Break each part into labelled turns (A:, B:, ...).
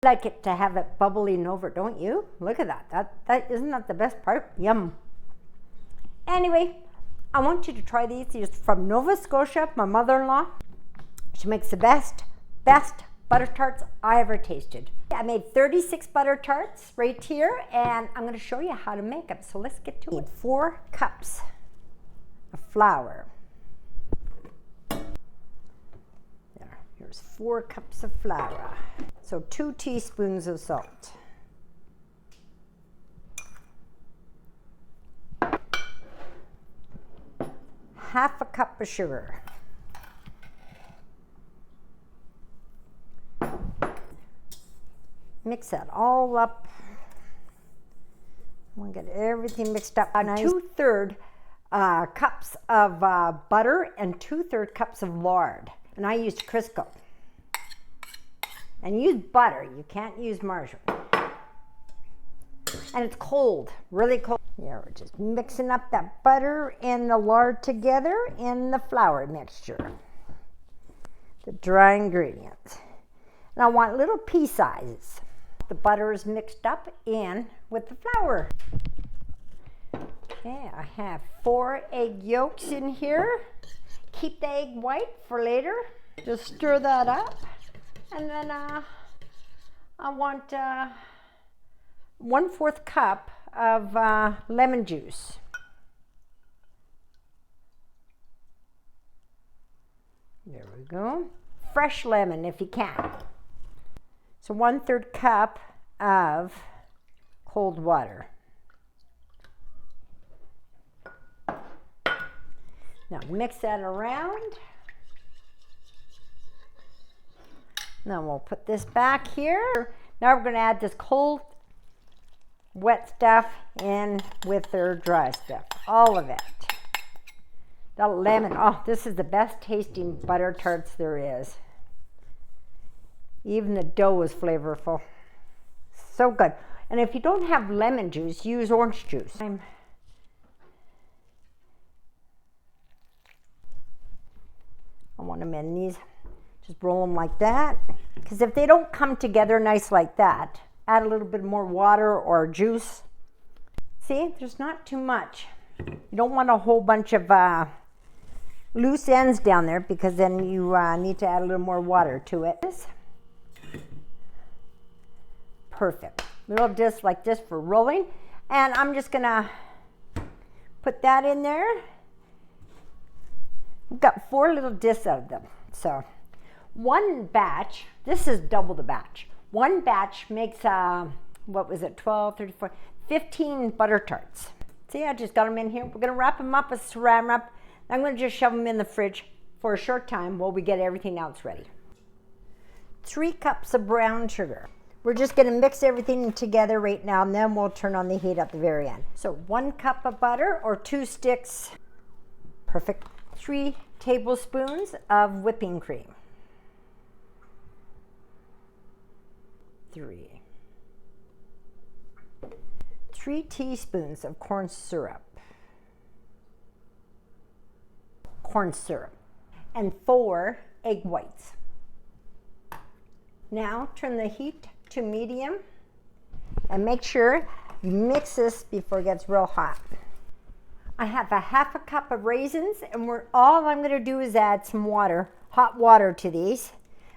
A: I like it to have it bubbling over, don't you? Look at that. That isn't that the best part? Yum. Anyway, I want you to try these. These are from Nova Scotia, my mother-in-law. She makes the best butter tarts I ever tasted. I made 36 butter tarts right here, and I'm going to show you how to make them. So let's get to it. 4 cups of flour. There, here's 4 cups of flour. So 2 teaspoons of salt. Half a cup of sugar. Mix that all up. We'll get everything mixed up. Nice. 2/3 cups of butter and 2/3 cups of lard. And I used Crisco. And use butter. You can't use margarine. And it's cold, really cold. Yeah, we're just mixing up that butter and the lard together in the flour mixture. The dry ingredients. And I want little pea sizes. The butter is mixed up in with the flour. Okay, I have 4 egg yolks in here. Keep the egg white for later. Just stir that up. And then I want 1/4 cup of lemon juice. There we go. Fresh lemon if you can. So 1/3 cup of cold water. Now mix that around. Now we'll put this back here. Now we're going to add this cold, wet stuff in with their dry stuff. All of it. The lemon. Oh, this is the best tasting butter tarts there is. Even the dough is flavorful. So good. And if you don't have lemon juice, use orange juice. I want them in these. Just roll them like that. Because if they don't come together nice like that, add a little bit more water or juice. See, there's not too much. You don't want a whole bunch of loose ends down there, because then you need to add a little more water to it. Perfect. Little disc like this for rolling. And I'm just gonna put that in there. We've got 4 little discs of them. So one batch, this is double the batch. One batch makes, what was it, 12, 34, 15 butter tarts. See, I just got them in here. We're gonna wrap them up with saran wrap. I'm gonna just shove them in the fridge for a short time while we get everything else ready. 3 cups of brown sugar. We're just gonna mix everything together right now, and then we'll turn on the heat at the very end. So 1 cup of butter or 2 sticks. Perfect. 3 tablespoons of whipping cream. 3 teaspoons of corn syrup. And 4 egg whites. Now turn the heat to medium and make sure you mix this before it gets real hot. I have a 1/2 cup of raisins, and all I'm going to do is add some water, hot water to these,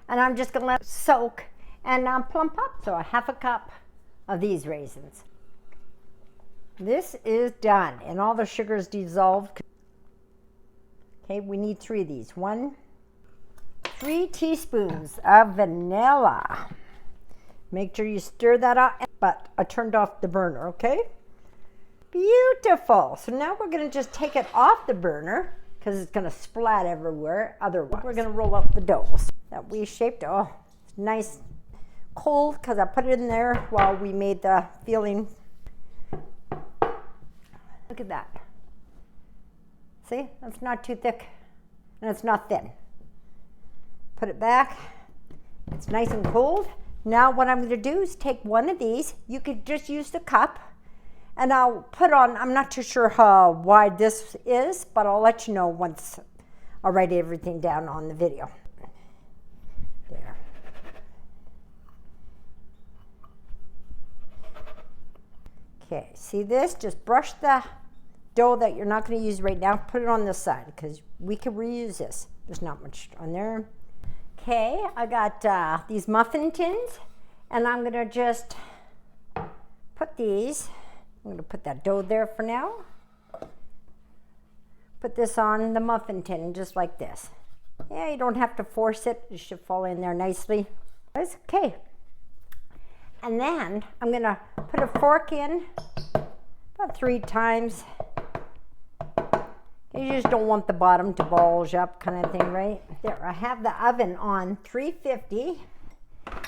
A: and I'm just going to let it soak and plump up. So a 1/2 cup of these raisins. This is done, and all the sugar is dissolved. Okay, we need 3 of these. 3 teaspoons of vanilla. Make sure you stir that up, but I turned off the burner, okay? Beautiful. So now we're gonna just take it off the burner because it's gonna splat everywhere otherwise. We're gonna roll up the dough that we shaped. Oh, it's nice cold because I put it in there while we made the filling. Look at that. See, that's not too thick and it's not thin. Put it back. It's nice and cold. Now what I'm going to do is take one of these. You could just use the cup, and I'll put on, I'm not too sure how wide this is, but I'll let you know once I write everything down on the video. There. Okay, see this? Just brush the dough that you're not going to use right now. Put it on the side because we can reuse this. There's not much on there. Okay, I got these muffin tins, and I'm going to just put these. I'm going to put that dough there for now. Put this on the muffin tin just like this. Yeah, you don't have to force it. It should fall in there nicely. It's okay. And then I'm going to put a fork in about 3 times. You just don't want the bottom to bulge up kind of thing, right? There, I have the oven on 350.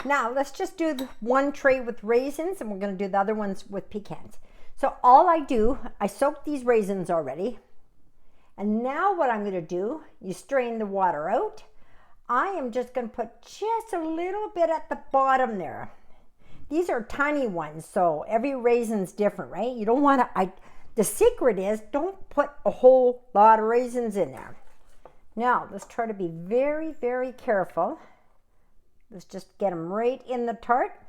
A: Now let's just do one tray with raisins and we're going to do the other ones with pecans. So all I do, I soak these raisins already. And now what I'm going to do, you strain the water out. I am just going to put just a little bit at the bottom there. These are tiny ones, so every raisin's different, right? You don't want to, the secret is don't put a whole lot of raisins in there. Now, let's try to be very, very careful. Let's just get them right in the tart.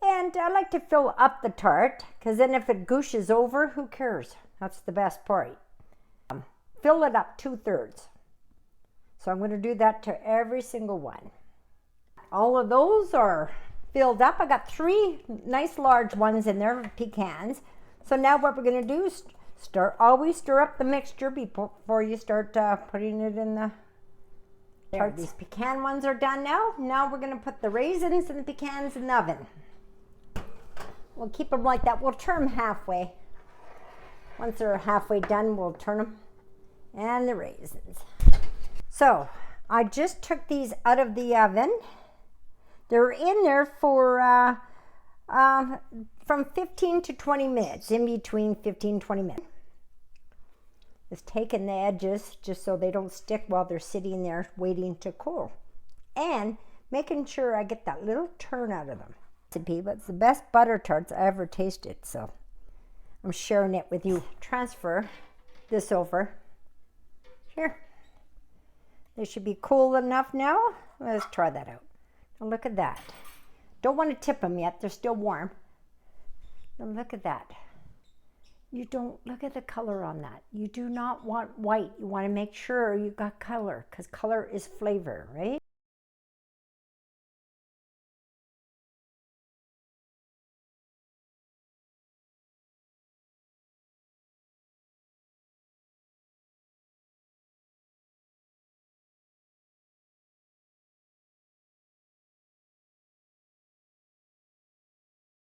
A: And I like to fill up the tart, because then if it gooshes over, who cares? That's the best part. Fill it up 2/3. So I'm going to do that to every single one. All of those are filled up. I got 3 nice large ones in there, pecans. So now what we're going to do is always stir up the mixture before you start putting it in the tarts. These pecan ones are done now. Now we're going to put the raisins and the pecans in the oven. We'll keep them like that. We'll turn them halfway. Once they're halfway done, we'll turn them. And the raisins. So I just took these out of the oven. They're in there for from 15 to 20 minutes, in between 15-20 minutes. Just taking the edges just so they don't stick while they're sitting there waiting to cool. And making sure I get that little turn out of them. But it's the best butter tarts I ever tasted, so I'm sharing it with you. Transfer this over. Here. They should be cool enough now. Let's try that out. Now look at that. Don't want to tip them yet. They're still warm. Now look at that. You don't, look at the color on that. You do not want white. You want to make sure you got color, because color is flavor, right?